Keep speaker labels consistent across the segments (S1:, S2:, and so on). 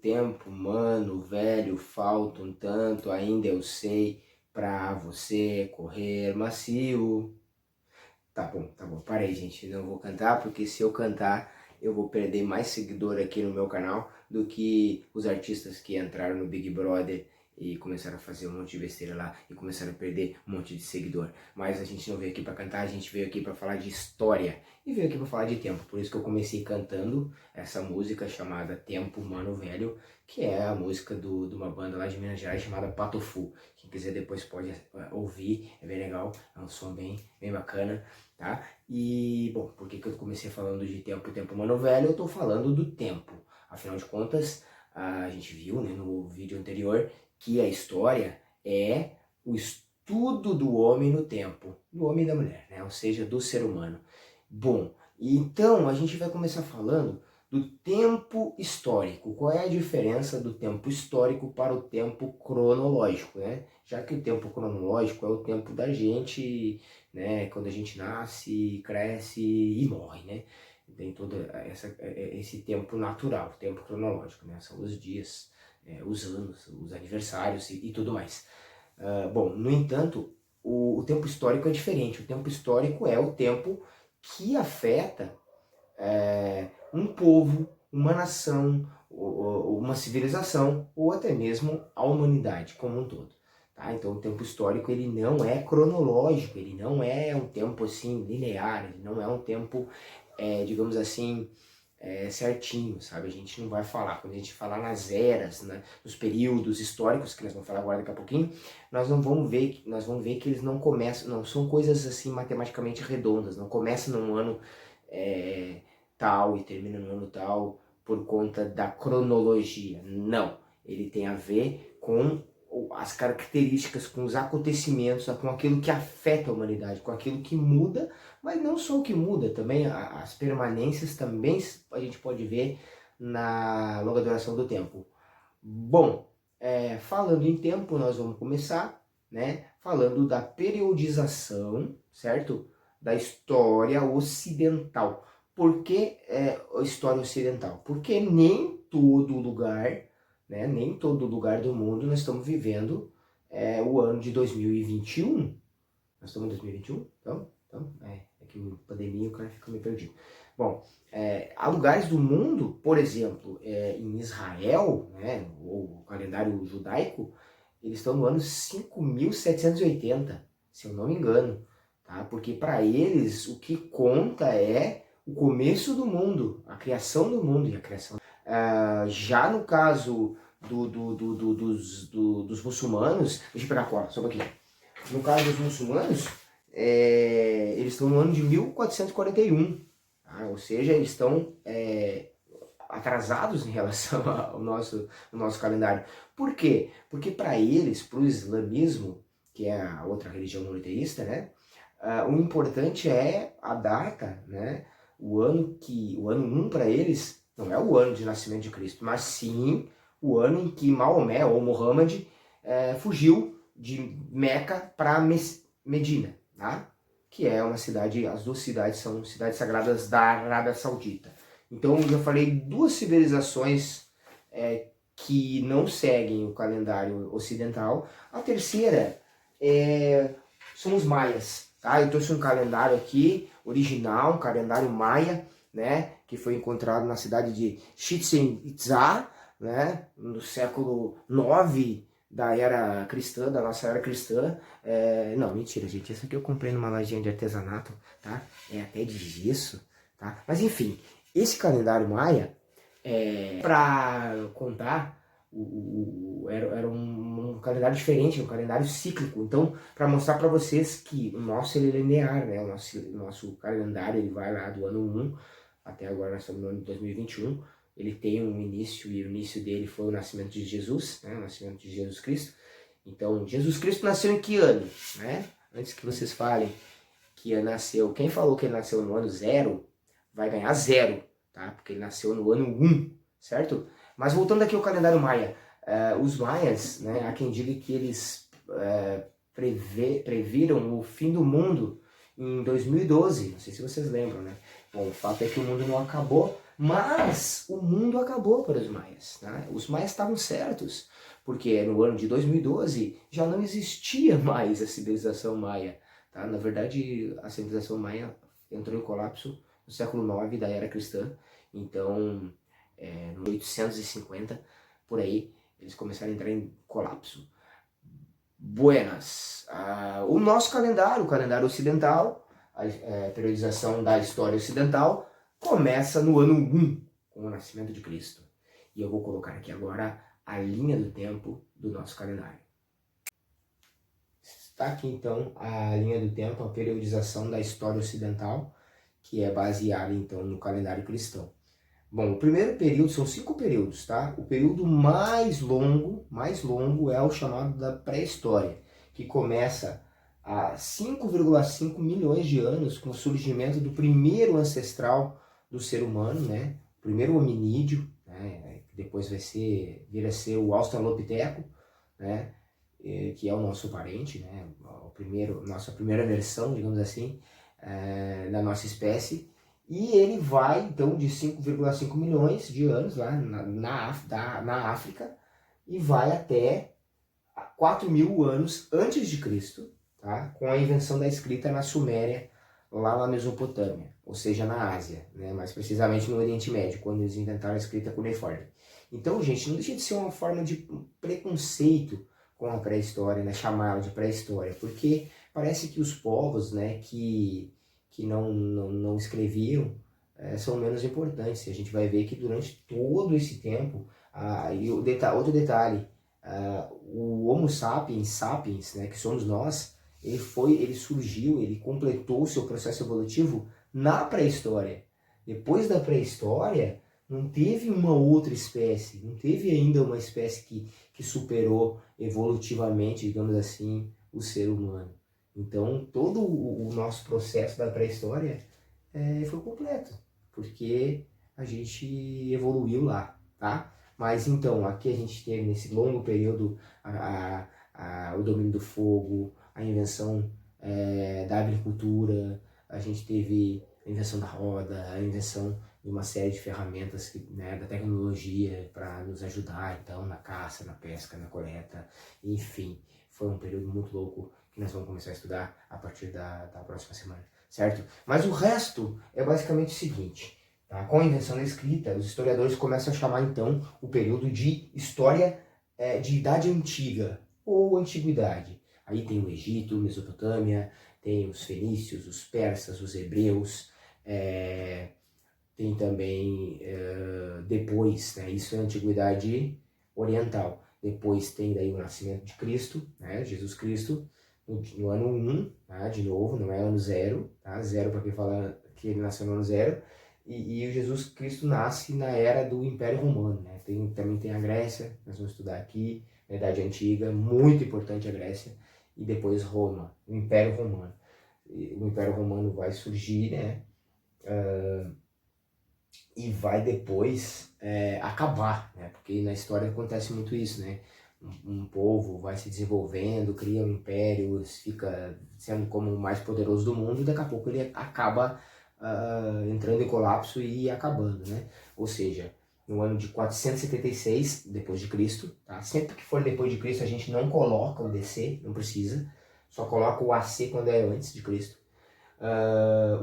S1: Tempo, mano, velho, falta um tanto, ainda eu sei, pra você correr macio. Tá bom, parei, gente, não vou cantar, porque se eu cantar, eu vou perder mais seguidor aqui no meu canal do que os artistas que entraram no Big Brother e começaram a fazer um monte de besteira lá e começaram a perder um monte de seguidor. Mas a gente não veio aqui pra cantar, a gente veio aqui pra falar de história e veio aqui pra falar de tempo. Por isso que eu comecei cantando essa música chamada Tempo, Mano Velho, que é a música de uma banda lá de Minas Gerais chamada Patofu. Quem quiser depois pode ouvir, é bem legal, é um som bem bacana, tá? E, bom, por que eu comecei falando de tempo, mano velho? Eu tô falando do tempo. Afinal de contas, a gente viu, né, no vídeo anterior que a história é o estudo do homem no tempo, do homem e da mulher, né? Ou seja, do ser humano. Bom, então a gente vai começar falando do tempo histórico. Qual é a diferença do tempo histórico para o tempo cronológico, né? Já que o tempo cronológico é o tempo da gente, né? Quando a gente nasce, cresce e morre, né? Tem todo esse tempo natural, tempo cronológico, né? São os dias, os anos, os aniversários e tudo mais. Bom, no entanto, o tempo histórico é diferente. O tempo histórico é o tempo que afeta um povo, uma nação, uma civilização ou até mesmo a humanidade como um todo. Tá? Então o tempo histórico ele não é cronológico, ele não é um tempo assim linear, ele não é um tempo, digamos assim, certinho, sabe? A gente não vai falar, quando a gente falar nas eras, né, nos períodos históricos, que nós vamos falar agora daqui a pouquinho, nós vamos ver que eles não começam, não são coisas assim matematicamente redondas, não começa num ano tal e termina no ano tal por conta da cronologia. Não, ele tem a ver com as características, com os acontecimentos, com aquilo que afeta a humanidade, com aquilo que muda, mas não só o que muda, também as permanências também a gente pode ver na longa duração do tempo. Bom, falando em tempo, nós vamos começar, né, falando da periodização, certo? Da história ocidental. Por que a história ocidental? Porque nem todo lugar, né, nem todo lugar do mundo nós estamos vivendo o ano de 2021. Nós estamos em 2021? Então é que a pandemia o cara fica meio perdido. Bom, há lugares do mundo, por exemplo, em Israel, né, o calendário judaico, eles estão no ano 5780, se eu não me engano, tá? Porque para eles o que conta é o começo do mundo, a criação do mundo e a criação. Já no caso dos muçulmanos, deixa eu pegar a cola, só um pouquinho. No caso dos muçulmanos, eles estão no ano de 1441, tá? Ou seja, eles estão atrasados em relação ao nosso calendário. Por quê? Porque para eles, para o islamismo, que é a outra religião monoteísta, né, o importante é a data, né, o ano 1 para eles não é o ano de nascimento de Cristo, mas sim o ano em que Maomé ou Muhammad fugiu de Meca para Medina, tá? Que é uma cidade, as duas cidades são cidades sagradas da Arábia Saudita. Então eu já falei duas civilizações que não seguem o calendário ocidental. A terceira são os maias, tá? Eu trouxe um calendário aqui original, um calendário maia, né? Que foi encontrado na cidade de Chichén Itzá, né? No século 9 da era cristã, da nossa era cristã. Não, mentira, gente. Isso aqui eu comprei numa lojinha de artesanato, tá? É até de gesso, tá? Mas enfim, esse calendário maia, para contar, era um calendário diferente, um calendário cíclico. Então, para mostrar para vocês que o nosso ele é linear, né? O nosso calendário ele vai lá do ano 1 até agora, nós estamos no ano de 2021. Ele tem um início, e o início dele foi o nascimento de Jesus, né? O nascimento de Jesus Cristo. Então, Jesus Cristo nasceu em que ano, né? Antes que vocês falem que ele nasceu, quem falou que ele nasceu no ano 0, vai ganhar 0, tá? Porque ele nasceu no ano 1, certo? Mas voltando aqui ao calendário maia, os maias, né, há quem diga que eles previram o fim do mundo em 2012, não sei se vocês lembram, né? Bom, o fato é que o mundo não acabou, Mas o mundo acabou para os maias. Né? Os maias estavam certos, porque no ano de 2012 já não existia mais a civilização maia. Tá? Na verdade, a civilização maia entrou em colapso no século IX da era cristã. Então, no 850, por aí, eles começaram a entrar em colapso. Buenas. O nosso calendário, o calendário ocidental, a periodização da história ocidental, começa no ano 1, com o nascimento de Cristo. E eu vou colocar aqui agora a linha do tempo do nosso calendário. Está aqui então a linha do tempo, a periodização da história ocidental, que é baseada então no calendário cristão. Bom, o primeiro período, são 5 períodos, tá? O período mais longo é o chamado da pré-história, que começa há 5,5 milhões de anos com o surgimento do primeiro ancestral do ser humano, né? O primeiro hominídeo, né? Que depois vir a ser o Australopiteco, né? Que é o nosso parente, né? Nossa primeira versão, digamos assim, da nossa espécie. E ele vai, então, de 5,5 milhões de anos lá na África e vai até 4.000 anos antes de Cristo, tá? Com a invenção da escrita na Suméria, lá na Mesopotâmia, ou seja, na Ásia, né? Mais precisamente no Oriente Médio, quando eles inventaram a escrita cuneiforme. Então, gente, não deixa de ser uma forma de preconceito com a pré-história, né? Chamá-la de pré-história, porque parece que os povos, né, que não escreviam, são menos importantes. A gente vai ver que durante todo esse tempo, outro detalhe, o Homo sapiens, né, que somos nós, ele surgiu, ele completou o seu processo evolutivo na pré-história. Depois da pré-história, não teve uma outra espécie, não teve ainda uma espécie que superou evolutivamente, digamos assim, o ser humano. Então, todo o nosso processo da pré-história foi completo, porque a gente evoluiu lá, tá? Mas então, aqui a gente teve nesse longo período o domínio do fogo, a invenção da agricultura, a gente teve a invenção da roda, a invenção de uma série de ferramentas né, da tecnologia para nos ajudar, então, na caça, na pesca, na coleta, enfim, foi um período muito louco que nós vamos começar a estudar a partir da próxima semana, certo? Mas o resto é basicamente o seguinte, tá? Com a invenção da escrita, os historiadores começam a chamar então o período de história de Idade Antiga ou Antiguidade. Aí tem o Egito, Mesopotâmia, tem os fenícios, os persas, os hebreus, tem também depois, né, isso é a Antiguidade Oriental. Depois tem daí o nascimento de Cristo, né, Jesus Cristo, no ano 1, tá? De novo, não é ano 0, tá? 0 para quem fala que ele nasceu no ano 0. E o Jesus Cristo nasce na era do Império Romano, né? Também tem a Grécia, nós vamos estudar aqui, na Idade Antiga, muito importante a Grécia, e depois Roma, o Império Romano. O Império Romano vai surgir, né? E vai depois acabar, né? Porque na história acontece muito isso, né? Um povo vai se desenvolvendo, cria um império, fica sendo como o mais poderoso do mundo, e daqui a pouco ele acaba entrando em colapso e acabando, né? Ou seja, no ano de 476 depois de Cristo, tá? Sempre que for depois de Cristo a gente não coloca o DC, não precisa, só coloca o AC quando é antes de Cristo.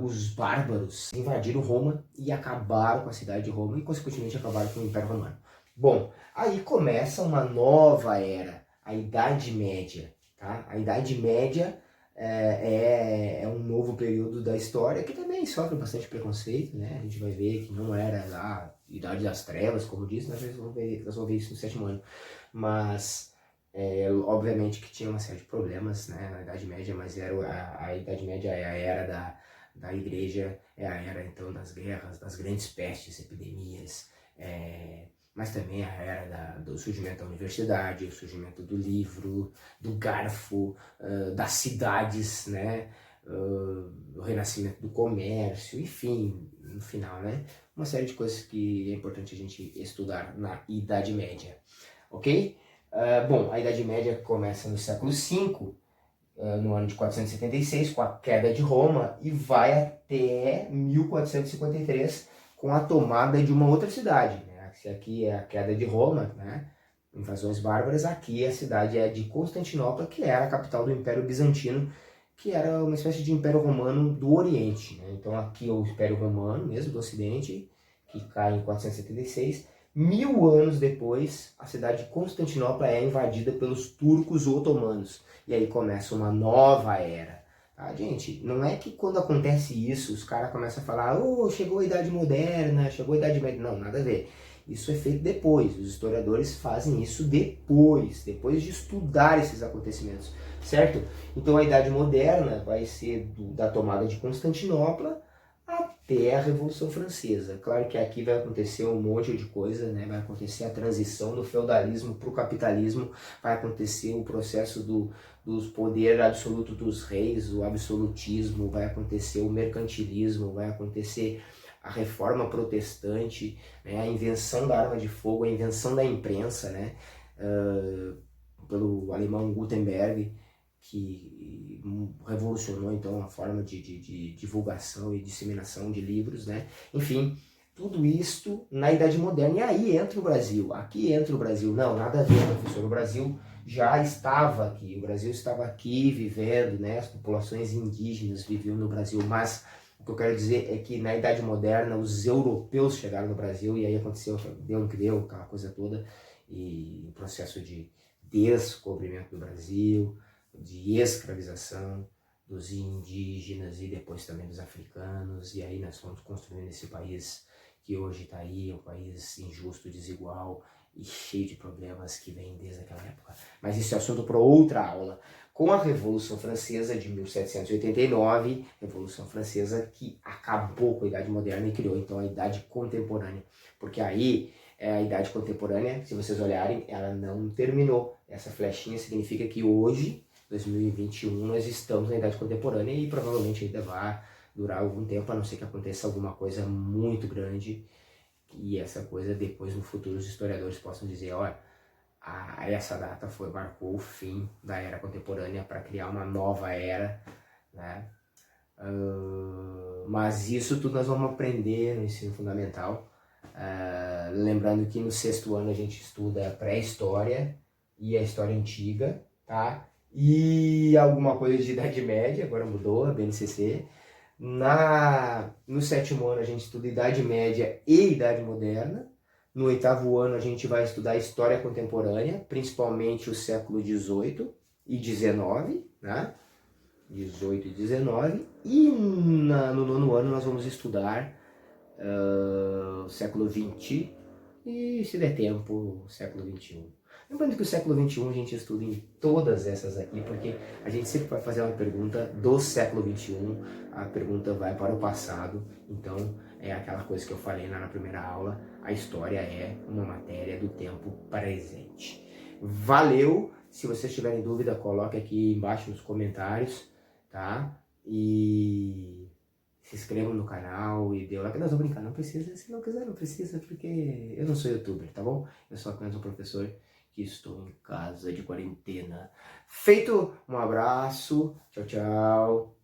S1: Os bárbaros invadiram Roma e acabaram com a cidade de Roma e consequentemente acabaram com o Império Romano. Bom, aí começa uma nova era, a Idade Média, tá? A Idade Média é um novo período da história que também sofre bastante preconceito, né? A gente vai ver que não era a Idade das Trevas, como diz, nós vamos ver isso no 7º ano. Mas, obviamente que tinha uma série de problemas, né, na Idade Média, mas a Idade Média é a era da Igreja, é a era, então, das guerras, das grandes pestes, epidemias, mas também a era do surgimento da universidade, o surgimento do livro, do garfo, das cidades, né, o renascimento do comércio, enfim, no final, né, uma série de coisas que é importante a gente estudar na Idade Média, ok? Bom, a Idade Média começa no século V, no ano de 476, com a queda de Roma, e vai até 1453, com a tomada de uma outra cidade, né? Se aqui é a queda de Roma, né? Invasões bárbaras, aqui a cidade é de Constantinopla, que era a capital do Império Bizantino, que era uma espécie de Império Romano do Oriente, né? Então aqui é o Império Romano, mesmo do Ocidente, que cai em 476. 1000 anos depois, a cidade de Constantinopla é invadida pelos turcos otomanos. E aí começa uma nova era. Tá, gente? Não é que quando acontece isso, os caras começam a falar, oh, chegou a Idade Moderna, chegou a Idade Média. Não, nada a ver. Isso é feito depois. Os historiadores fazem isso depois de estudar esses acontecimentos, certo? Então a Idade Moderna vai ser da tomada de Constantinopla até a Revolução Francesa. Claro que aqui vai acontecer um monte de coisa, né? Vai acontecer a transição do feudalismo para o capitalismo, vai acontecer o processo dos poder absoluto dos reis, o absolutismo, vai acontecer o mercantilismo, vai acontecer a reforma protestante, né? A invenção da arma de fogo, a invenção da imprensa, né? Pelo alemão Gutenberg, que revolucionou então a forma de divulgação e disseminação de livros, né? Enfim, tudo isto na Idade Moderna. E aí entra o Brasil. Aqui entra o Brasil. Não, nada a ver, professor. O Brasil já estava aqui. O Brasil estava aqui vivendo, né? As populações indígenas viviam no Brasil. Mas o que eu quero dizer é que na Idade Moderna os europeus chegaram no Brasil e aí aconteceu, deu no que deu, aquela coisa toda. E o processo de descobrimento do Brasil, de escravização dos indígenas e depois também dos africanos, e aí nós fomos construindo esse país que hoje está aí, um país injusto, desigual e cheio de problemas que vem desde aquela época. Mas isso é assunto para outra aula. Com a Revolução Francesa de 1789, Revolução Francesa que acabou com a Idade Moderna e criou então a Idade Contemporânea, porque aí a Idade Contemporânea, se vocês olharem, ela não terminou. Essa flechinha significa que hoje, 2021, nós estamos na Idade Contemporânea e provavelmente ainda vai durar algum tempo, a não ser que aconteça alguma coisa muito grande e essa coisa depois no futuro os historiadores possam dizer, olha, essa data marcou o fim da Era Contemporânea para criar uma nova era, né? Mas isso tudo nós vamos aprender no ensino fundamental. Lembrando que no 6º ano a gente estuda pré-história e a história antiga, tá? E alguma coisa de Idade Média, agora mudou, a BNCC. No 7º ano a gente estuda Idade Média e Idade Moderna. No 8º ano a gente vai estudar História Contemporânea, principalmente o século XVIII e XIX, né? 18 e 19. E no 9º ano nós vamos estudar século XX e, se der tempo, século XXI. Lembrando que o século XXI a gente estuda em todas essas aqui, porque a gente sempre vai fazer uma pergunta do século XXI, a pergunta vai para o passado, então é aquela coisa que eu falei lá na primeira aula, a história é uma matéria do tempo presente. Valeu! Se vocês tiverem dúvida, coloque aqui embaixo nos comentários, tá? E se inscrevam no canal e dê o like. Não, tô brincando, não precisa, se não quiser não precisa, porque eu não sou youtuber, tá bom? Eu sou apenas um professor que estou em casa de quarentena. Feito, um abraço, tchau, tchau.